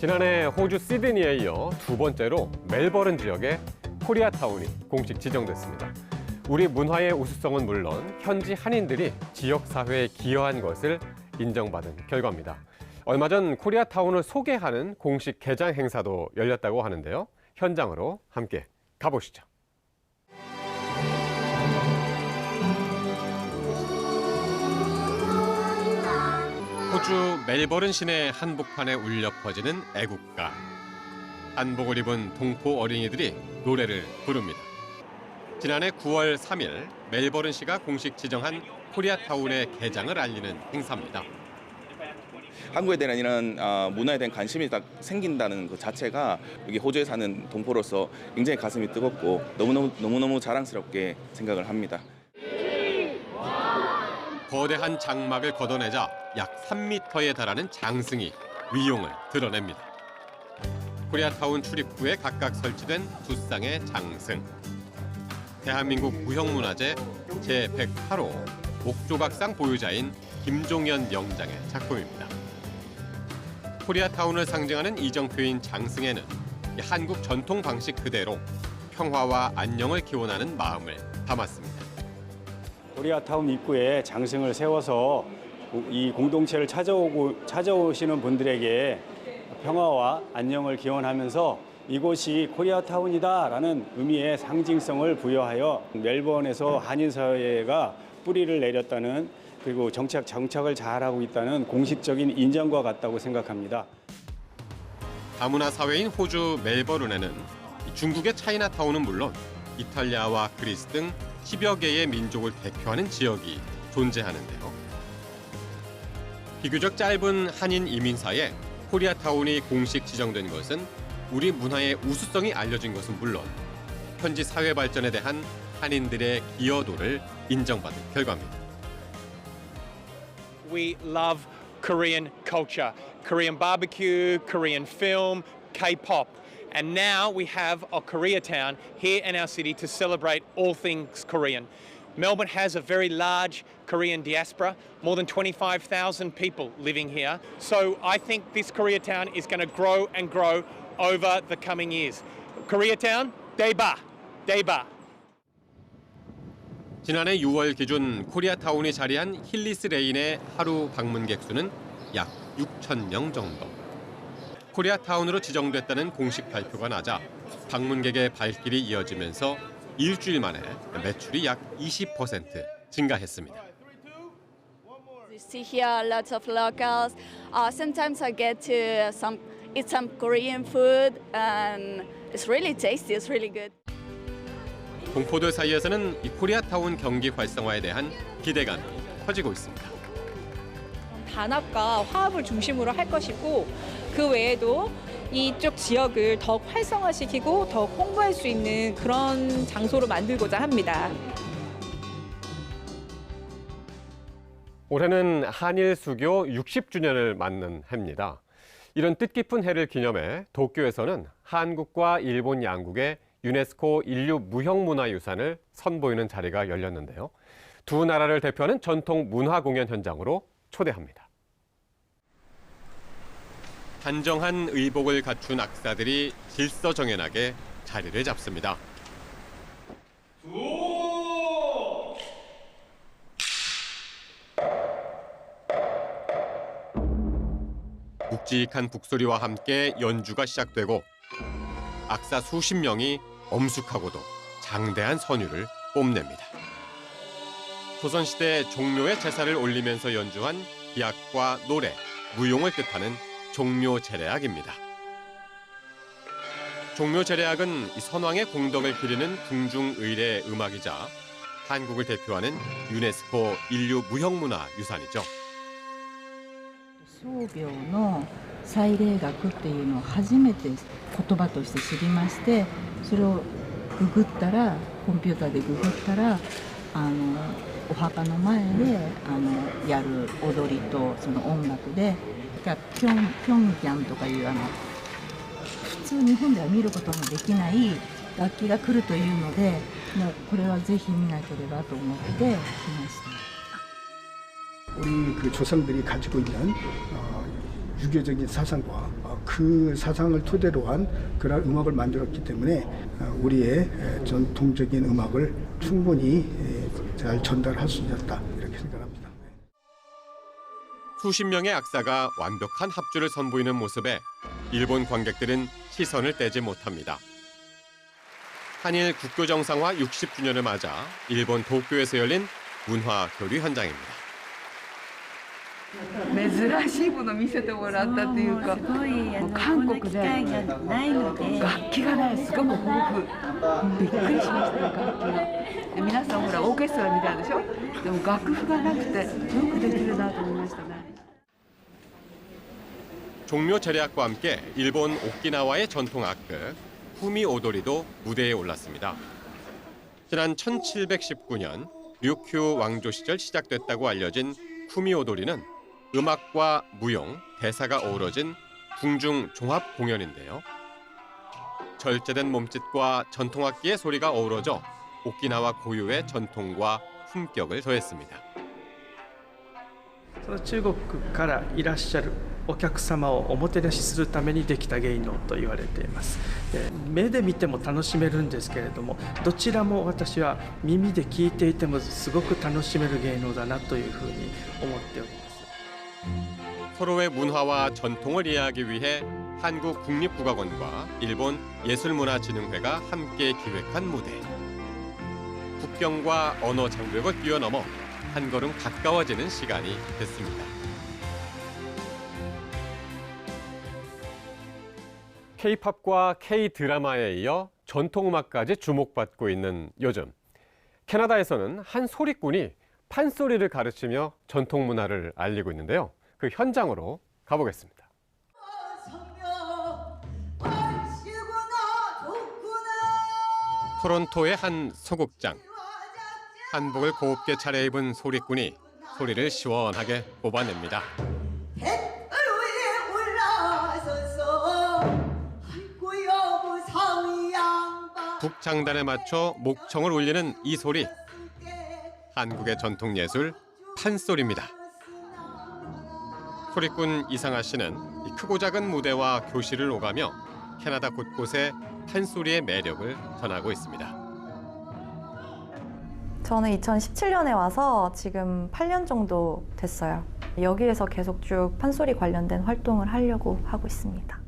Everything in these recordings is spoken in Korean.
지난해 호주 시드니에 이어 두 번째로 멜버른 지역에 코리아타운이 공식 지정됐습니다. 우리 문화의 우수성은 물론 현지 한인들이 지역사회에 기여한 것을 인정받은 결과입니다. 얼마 전 코리아타운을 소개하는 공식 개장 행사도 열렸다고 하는데요. 현장으로 함께 가보시죠. 호주 멜버른 시내 한복판에 울려 퍼지는 애국가. 한복을 입은 동포 어린이들이 노래를 부릅니다. 지난해 9월 3일 멜버른시가 공식 지정한 코리아타운의 개장을 알리는 행사입니다. 한국에 대한 이런 문화에 대한 관심이 딱 생긴다는 그 자체가 여기 호주에 사는 동포로서 굉장히 가슴이 뜨겁고 너무너무 자랑스럽게 생각을 합니다. 거대한 장막을 걷어내자 약 3m에 달하는 장승이 위용을 드러냅니다. 코리아타운 출입구에 각각 설치된 두 쌍의 장승. 대한민국 무형문화재 제108호 목조각상 보유자인 김종현 영장의 작품입니다. 코리아타운을 상징하는 이정표인 장승에는 한국 전통 방식 그대로 평화와 안녕을 기원하는 마음을 담았습니다. 코리아타운 입구에 장승을 세워서 이 공동체를 찾아오시는 분들에게 평화와 안녕을 기원하면서 이곳이 코리아타운이다라는 의미의 상징성을 부여하여 멜버른에서 한인사회가 뿌리를 내렸다는 그리고 정착을 잘하고 있다는 공식적인 인정과 같다고 생각합니다. 다문화 사회인 호주 멜버른에는 중국의 차이나타운은 물론 이탈리아와 그리스 등 10여 개의 민족을 대표하는 지역이 존재하는데요. 비교적 짧은 한인 이민사에 코리아타운이 공식 지정된 것은 우리 문화의 우수성이 알려진 것은 물론 현지 사회 발전에 대한 한인들의 기여도를 인정받은 결과입니다. We love Korean culture, Korean barbecue, Korean film, K-pop. And now we have a Koreatown here in our city to celebrate all things Korean. Melbourne has a very large Korean diaspora, more than 25,000 people living here. So I think this Koreatown is going to grow and grow over the coming years. Koreatown, Daeba, Daeba. 지난해 6월 기준 코리아타운이 자리한 힐리스 레인의 하루 방문객 수는 약 6,000명 정도. 코리아타운으로 지정됐다는 공식 발표가 나자 방문객의 발길이 이어지면서 일주일 만에 매출이 약 20% 증가했습니다. You see here lots of locals. Sometimes I get to eat some Korean food, and it's really tasty. It's really good. 동포들 사이에서는 이 코리아타운 경기 활성화에 대한 기대감이 커지고 있습니다. 단합과 화합을 중심으로 할 것이고 그 외에도 이쪽 지역을 더욱 활성화시키고 더욱 홍보할 수 있는 그런 장소로 만들고자 합니다. 올해는 한일 수교 60주년을 맞는 해입니다. 이런 뜻깊은 해를 기념해 도쿄에서는 한국과 일본 양국의 유네스코 인류 무형문화유산을 선보이는 자리가 열렸는데요. 두 나라를 대표하는 전통 문화 공연 현장으로 초대합니다. 단정한 의복을 갖춘 악사들이 질서정연하게 자리를 잡습니다. 묵직한 북소리와 함께 연주가 시작되고 악사 수십 명이 엄숙하고도 장대한 선율을 뽐냅니다. 조선시대 종묘의 제사를 올리면서 연주한 기악과 노래, 무용을 뜻하는 종묘제례악입니다. 종묘제례악은 선왕의 공덕을 기리는 궁중의례 음악이자 한국을 대표하는 유네스코 인류 무형문화 유산이죠. 宗廟の祭礼学っていうのを初めて言葉として知りまして、それをググったらコンピューターでググったらお墓の前でやる踊りとその音楽で、ピョンギャンとかいう普通日本では見ることのできない楽器が来るというので、もうこれはぜひ見なければと思って来ました。 우리 그 조상들이 가지고 있는 유교적인 사상과 그 사상을 토대로 한 그런 음악을 만들었기 때문에 우리의 전통적인 음악을 충분히 잘 전달할 수 있었다 이렇게 생각합니다. 수십 명의 악사가 완벽한 합주를 선보이는 모습에 일본 관객들은 시선을 떼지 못합니다. 한일 국교 정상화 60주년을 맞아 일본 도쿄에서 열린 문화 교류 현장입니다. 珍しいもの見せてもらったっていうか、韓国で楽器がねすごく豊富、びっくりしましたよ楽器が。で皆さんほらオーケストラみたいでしょ。でも楽譜がなくてよくできるなと思いましたね。 종묘 제례악과 함께 일본 오키나와의 전통 악극 후미 오도리도 무대에 올랐습니다. 지난 1719년 류큐 왕조 시절 시작됐다고 알려진 후미 오도리는 음악과 무용, 대사가 어우러진 궁중 종합 공연인데요. 절제된 몸짓과 전통악기의 소리가 어우러져 오키나와 고유의 전통과 품격을 더했습니다. 中国からいらっしゃるお客様をおもてなしするためにできた芸能と言われています。目で見ても楽しめるんですけれども、どちらも私は耳で聞いていてもすごく楽しめる芸能だなというふうに思っております。 서로의 문화와 전통을 이해하기 위해 한국국립국악원과 일본 예술문화진흥회가 함께 기획한 무대. 국경과 언어 장벽을 뛰어넘어 한 걸음 가까워지는 시간이 됐습니다. K-팝과 K-드라마에 이어 전통음악까지 주목받고 있는 요즘. 캐나다에서는 한 소리꾼이 판소리를 가르치며 전통문화를 알리고 있는데요. 그 현장으로 가보겠습니다. 토론토의 한 소극장. 한복을 곱게 차려입은 소리꾼이 소리를 시원하게 뽑아냅니다. 북장단에 맞춰 목청을 울리는 이 소리. 한국의 전통 예술 판소리입니다. 소리꾼 이상아 씨는 크고 작은 무대와 교실을 오가며 캐나다 곳곳에 판소리의 매력을 전하고 있습니다. 저는 2017년에 와서 지금 8년 정도 됐어요. 여기에서 계속 쭉 판소리 관련된 활동을 하려고 하고 있습니다.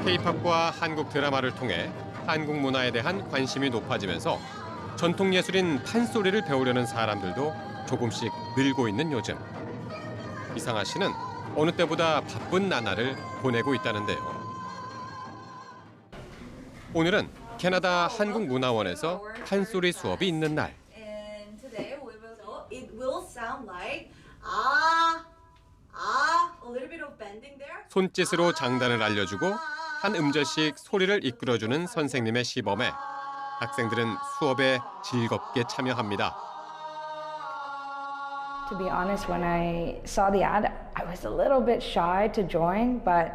K-팝과 한국 드라마를 통해 한국 문화에 대한 관심이 높아지면서 전통 예술인 판소리를 배우려는 사람들도 조금씩 늘고 있는 요즘. 이상아 씨는 어느 때보다 바쁜 나날을 보내고 있다는데요. 오늘은 캐나다 한국문화원에서 판소리 수업이 있는 날. 손짓으로 장단을 알려주고 한 음절씩 소리를 이끌어주는 선생님의 시범에 학생들은 수업에 즐겁게 참여합니다. To be honest, when I saw the ad, I was a little bit shy to join, but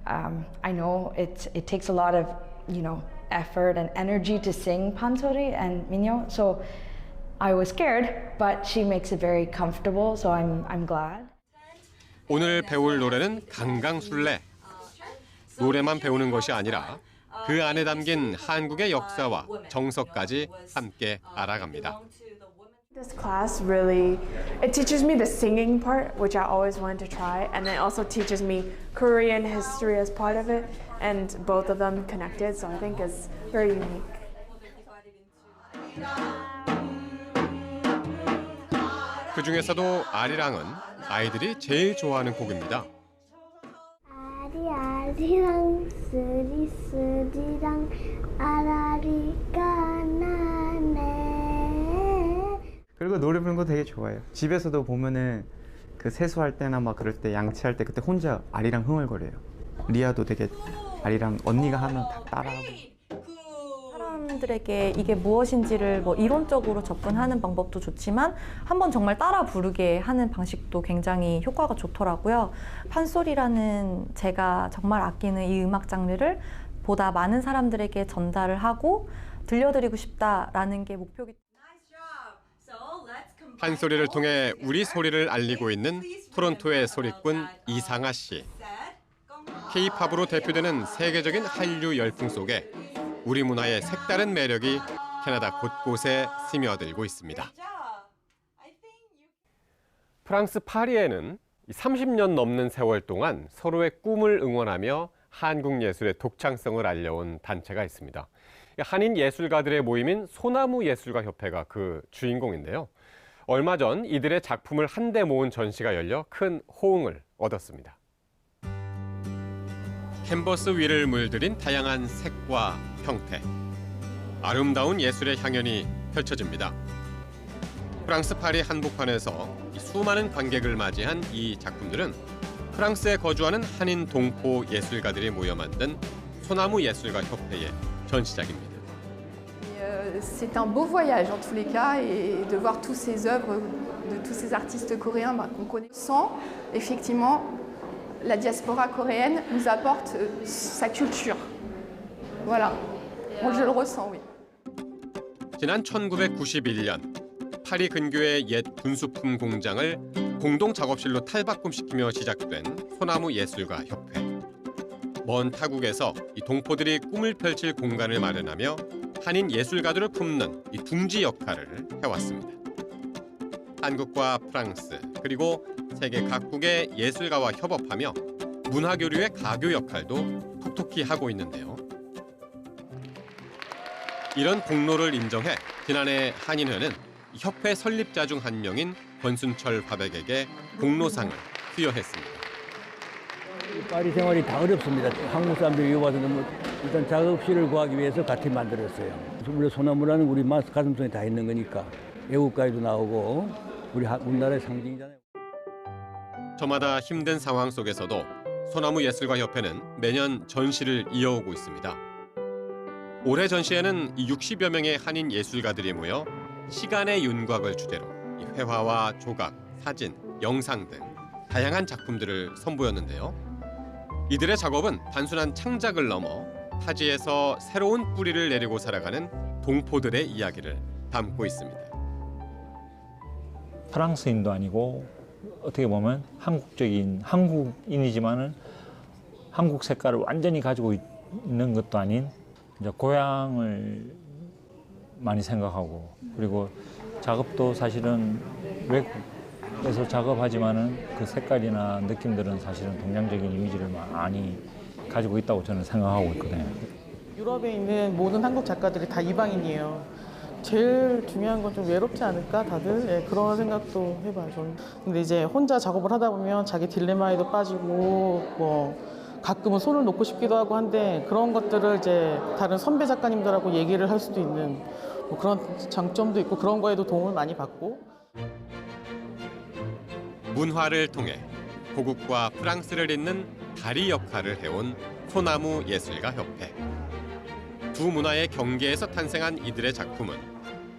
I know it takes a lot of, effort and energy to sing pansori and minyo. So I was scared, but she makes it very comfortable, so I'm glad. 오늘 배울 노래는 강강술래. 노래만 배우는 것이 아니라 그 안에 담긴 한국의 역사와 정서까지 함께 알아갑니다. This class really, it teaches me the singing part, which I always wanted to try, and it also teaches me Korean history as part of it, and both of them connected, so I think it's very unique. 그 중에서도 아리랑은 아이들이 제일 좋아하는 곡입니다. 아리랑 쓰리쓰리랑 아라리가 나네. 그리고 노래 부르는 거 되게 좋아해요. 집에서도 보면은 그 세수할 때나 막 그럴 때 양치할 때 그때 혼자 아리랑 흥얼거려요. 리아도 되게 아리랑 언니가 하면 다 따라하고. 사람들에게 이게 무엇인지를 이론적으로 접근하는 방법도 좋지만 한번 정말 따라 부르게 하는 방식도 굉장히 효과가 좋더라고요. 판소리라는 제가 정말 아끼는 이 음악 장르를 보다 많은 사람들에게 전달을 하고 들려드리고 싶다라는 게 목표이기 때문에 판소리를 통해 우리 소리를 알리고 있는 토론토의 소리꾼 이상아 씨. K-팝으로 대표되는 세계적인 한류 열풍 속에 우리 문화의 색다른 매력이 캐나다 곳곳에 스며들고 있습니다. 프랑스 파리에는 30년 넘는 세월 동안 서로의 꿈을 응원하며 한국 예술의 독창성을 알려온 단체가 있습니다. 한인 예술가들의 모임인 소나무 예술가 협회가 그 주인공인데요. 얼마 전 이들의 작품을 한데 모은 전시가 열려 큰 호응을 얻었습니다. 캔버스 위를 물들인 다양한 색과 형태, 아름다운 예술의 향연이 펼쳐집니다. 프랑스 파리 한복판에서 수많은 관객을 맞이한 이 작품들은 프랑스에 거주하는 한인 동포 예술가들이 모여 만든 소나무 예술가 협회의 전시작입니다. C'est un beau voyage en tous les cas et de voir toutes ces œuvres de tous ces artistes coréens qu'on connaît sans effectivement la diaspora coréenne nous apporte sa culture. Voilà, je le ressens, oui. 지난 1991년 파리 근교의 옛 군수품 공장을 공동 작업실로 탈바꿈시키며 시작된 소나무 예술가 협회. 먼 타국에서 이 동포들이 꿈을 펼칠 공간을 마련하며 한인 예술가들을 품는 이 둥지 역할을 해왔습니다. 한국과 프랑스 그리고 세계 각국의 예술가와 협업하며 문화교류의 가교 역할도 톡톡히 하고 있는데요. 이런 공로를 인정해 지난해 한인회는 협회 설립자 중 한 명인 권순철 화백에게 공로상을 수여했습니다. 파리 생활이 다 어렵습니다. 한국 사람들이 와서 너무 일단 작업실을 구하기 위해서 같이 만들었어요. 우리 소나무라는 우리 가슴속에 다 있는 거니까 애국가에도 나오고 우리나라의 상징이잖아요. 저마다 힘든 상황 속에서도 소나무 예술가 협회는 매년 전시를 이어오고 있습니다. 올해 전시에는 60여 명의 한인 예술가들이 모여 시간의 윤곽을 주제로 회화와 조각, 사진, 영상 등 다양한 작품들을 선보였는데요. 이들의 작업은 단순한 창작을 넘어 타지에서 새로운 뿌리를 내리고 살아가는 동포들의 이야기를 담고 있습니다. 프랑스인도 아니고 어떻게 보면 한국인이지만은 한국 색깔을 완전히 가지고 있는 것도 아닌 이제 고향을 많이 생각하고 그리고 작업도 사실은 외국에서 작업하지만은 그 색깔이나 느낌들은 사실은 동양적인 이미지를 많이 가지고 있다고 저는 생각하고 있거든요. 유럽에 있는 모든 한국 작가들이 다 이방인이에요. 제일 중요한 건 좀 외롭지 않을까 다들 네, 그런 생각도 해봐요. 저는. 근데 이제 혼자 작업을 하다 보면 자기 딜레마에도 빠지고 뭐 가끔은 손을 놓고 싶기도 하고 한데 그런 것들을 이제 다른 선배 작가님들하고 얘기를 할 수도 있는 뭐 그런 장점도 있고 그런 거에도 도움을 많이 받고. 문화를 통해 고국과 프랑스를 잇는 다리 역할을 해온 소나무 예술가 협회. 두 문화의 경계에서 탄생한 이들의 작품은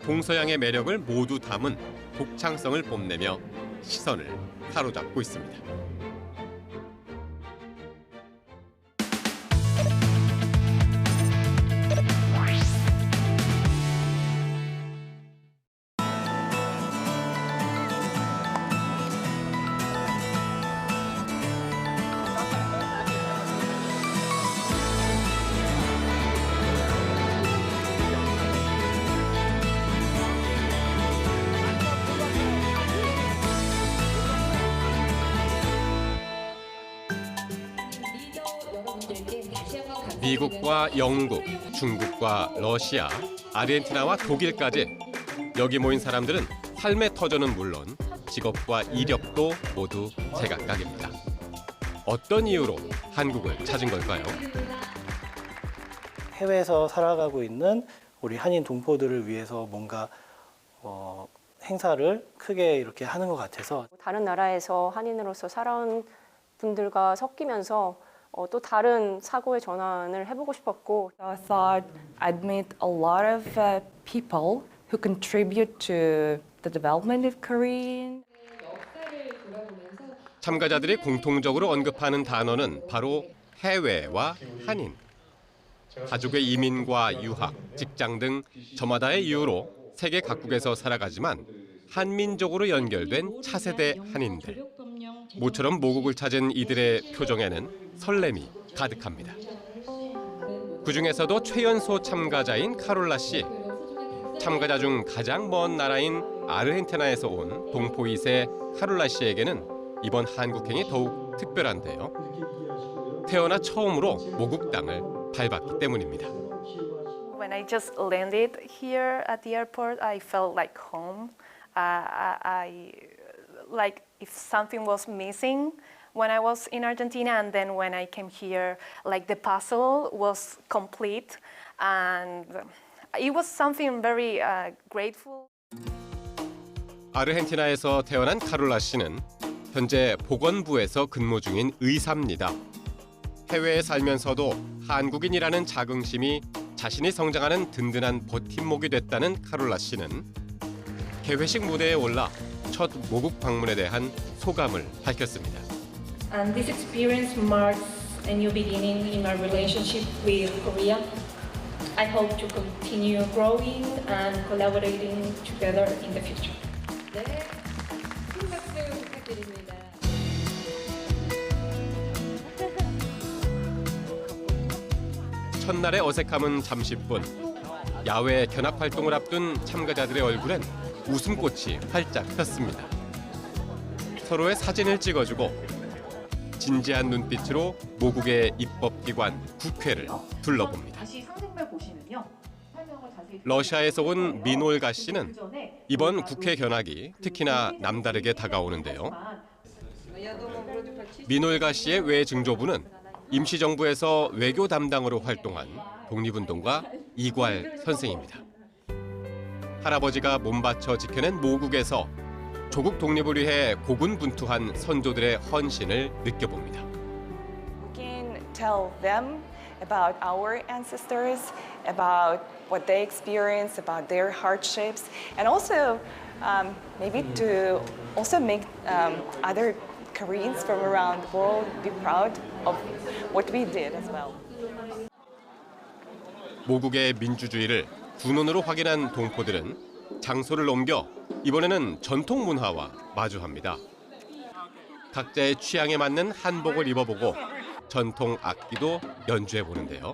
동서양의 매력을 모두 담은 독창성을 뽐내며 시선을 사로잡고 있습니다. 미국과 영국, 중국과 러시아, 아르헨티나와 독일까지 여기 모인 사람들은 삶의 터전은 물론 직업과 이력도 모두 제각각입니다. 어떤 이유로 한국을 찾은 걸까요? 해외에서 살아가고 있는 우리 한인 동포들을 위해서 뭔가 행사를 크게 이렇게 하는 것 같아서 다른 나라에서 한인으로서 살아온 분들과 섞이면서 또 다른 사고의 전환을 해보고 싶었고. I thought I'd meet a lot of people who contribute to the development of Korean. 참가자들이 공통적으로 언급하는 단어는 바로 해외와 한인. 가족의 이민과 유학, 직장 등 저마다의 이유로 세계 각국에서 살아가지만 한민족으로 연결된 차세대 한인들. 모처럼 모국을 찾은 이들의 표정에는 설렘이 가득합니다. 그중에서도 최연소 참가자인 카롤라 씨. 참가자 중 가장 먼 나라인 아르헨티나에서 온 동포 2세 카롤라 씨에게는 이번 한국행이 더욱 특별한데요. 태어나 처음으로 모국 땅을 밟았기 때문입니다. When I just landed here at the airport, I felt like home. I like if something was missing when I was in Argentina, and then when I came here, like the puzzle was complete, and it was something very grateful. 아르헨티나에서 태어난 카롤라 씨는 현재 보건부에서 근무 중인 의사입니다. 해외에 살면서도 한국인이라는 자긍심이 자신이 성장하는 든든한 버팀목이 됐다는 카롤라 씨는 개회식 무대에 올라 첫 모국 방문에 대한 소감을 밝혔습니다. And this experience marks a new beginning in our relationship with Korea. I hope to continue growing and collaborating together in the future. 네, 큰 박수 부탁드립니다. 첫날의 어색함은 잠시뿐. 야외 견학 활동을 앞둔 참가자들의 얼굴엔 웃음꽃이 활짝 폈습니다. 서로의 사진을 찍어주고 진지한 눈빛으로 모국의 입법기관 국회를 둘러봅니다. 다시 상징별 보시면요. 설명을 자세히 러시아에서 온 미놀가 씨는 이번 국회 견학이 특히나 남다르게 다가오는데요. 미놀가 씨의 외 증조부는 임시정부에서 외교 담당으로 활동한 독립운동가 이괄 선생입니다. 할아버지가 몸바쳐 지켜낸 모국에서 조국 독립을 위해 고군분투한 선조들의 헌신을 느껴봅니다. We can tell them about our ancestors, about what they experienced, about their hardships, and also maybe to also make other Koreans from around the world be proud of what we did as well. 모국의 민주주의를 두 눈으로 확인한 동포들은 장소를 옮겨 이번에는 전통 문화와 마주합니다. 각자의 취향에 맞는 한복을 입어보고 전통 악기도 연주해 보는데요.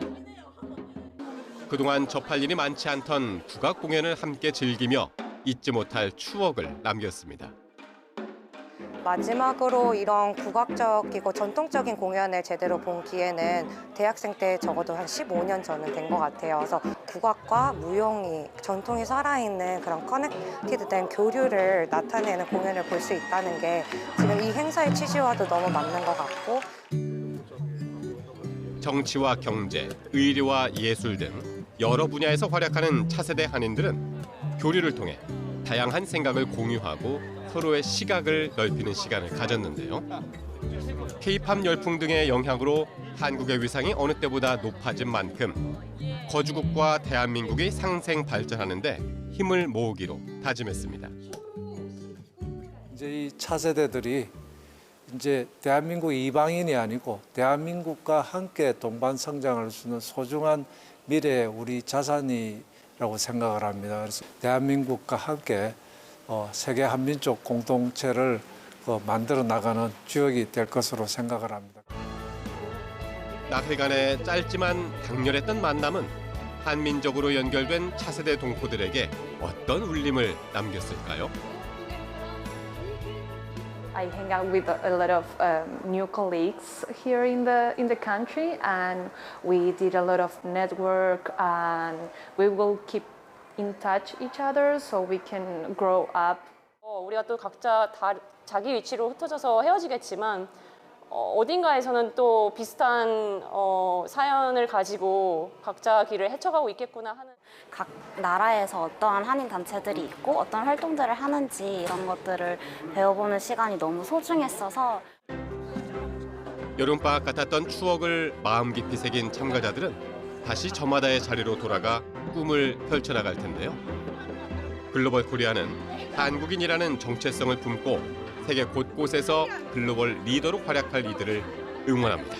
그동안 접할 일이 많지 않던 국악 공연을 함께 즐기며 잊지 못할 추억을 남겼습니다. 마지막으로 이런 국악적이고 전통적인 공연을 제대로 본 기회는 대학생 때 적어도 한 15년 전은 된 것 같아요. 그래서 국악과 무용이 전통이 살아있는 그런 커넥티드된 교류를 나타내는 공연을 볼 수 있다는 게 지금 이 행사의 취지와도 너무 맞는 것 같고 정치와 경제, 의료와 예술 등 여러 분야에서 활약하는 차세대 한인들은 교류를 통해 다양한 생각을 공유하고 서로의 시각을 넓히는 시간을 가졌는데요. K-팝 열풍 등의 영향으로 한국의 위상이 어느 때보다 높아진 만큼 거주국과 대한민국이 상생 발전하는 데 힘을 모으기로 다짐했습니다. 이제 이 차세대들이 이제 대한민국 이방인이 아니고 대한민국과 함께 동반 성장할 수 있는 소중한 미래의 우리 자산이라고 생각을 합니다. 그래서 대한민국과 함께 세계 한민족 공동체를 만들어 나가는 주역이 될 것으로 생각을 합니다. 나흘간의 짧지만 강렬했던 만남은 한민족으로 연결된 차세대 동포들에게 어떤 울림을 남겼을까요? I hang out with a lot of new colleagues here in the country, and we did a lot of network, and we will keep in touch each other so we can grow up. 우리가 또 각자 자기 위치로 흩어져서 헤어지겠지만 어딘가에서는 또 비슷한 사연을 가지고 각자 길을 헤쳐가고 있겠구나 하는. 각 나라에서 어떠한 한인 단체들이 있고 어떤 활동들을 하는지 이런 것들을 배워보는 시간이 너무 소중했어서 여름방학 같았던 추억을 마음 깊이 새긴 참가자들은 다시 저마다의 자리로 돌아가 꿈을 펼쳐나갈 텐데요. 글로벌 코리아는 한국인이라는 정체성을 품고 세계 곳곳에서 글로벌 리더로 활약할 이들을 응원합니다.